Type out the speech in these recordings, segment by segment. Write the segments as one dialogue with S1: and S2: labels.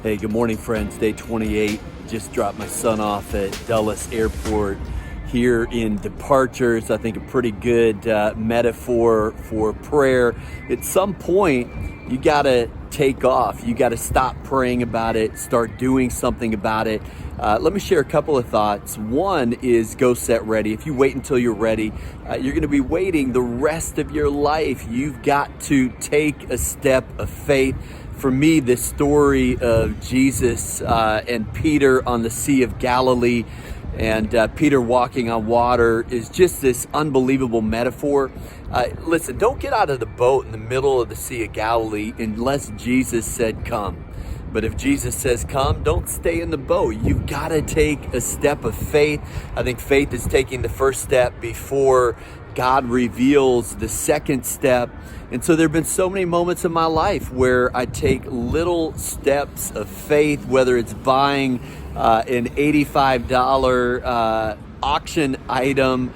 S1: Hey, good morning, friends. Day 28. Just dropped my son off at Dulles Airport here in departures. I think a pretty good metaphor for prayer. At some point, you got to take off. You got to stop praying about it, start doing something about it. Let me share a couple of thoughts. One is go set ready. If you wait until you're ready, you're going to be waiting the rest of your life. You've got to take a step of faith. For me, the story of Jesus and Peter on the Sea of Galilee and Peter walking on water is just this unbelievable metaphor. Listen, don't get out of the boat in the middle of the Sea of Galilee unless Jesus said come. But if Jesus says come, don't stay in the boat. You've got to take a step of faith. I think faith is taking the first step before God reveals the second step. And so there have been so many moments in my life where I take little steps of faith, whether it's buying an $85 auction item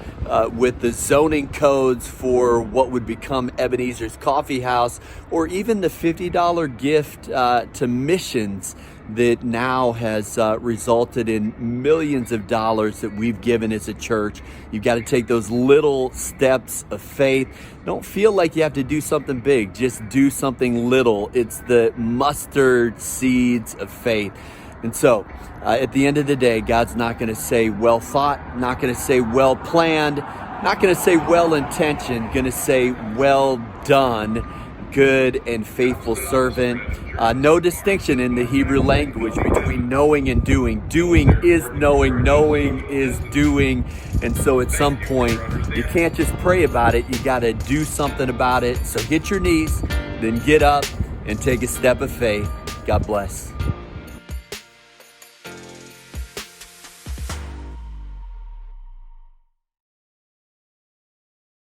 S1: with the zoning codes for what would become Ebenezer's Coffee House, or even the $50 gift to missions that now has resulted in millions of dollars that we've given as a church. You've got to take those little steps of faith. Don't feel like you have to do something big. Just do something little. It's the mustard seeds of faith. And so, at the end of the day, God's not going to say well thought, not going to say well planned, not going to say well intentioned, going to say well done, good and faithful servant. No distinction in the Hebrew language between knowing and doing. Doing is knowing is doing. And so at some point, you can't just pray about it, you got to do something about it. So hit your knees, then get up and take a step of faith. God bless.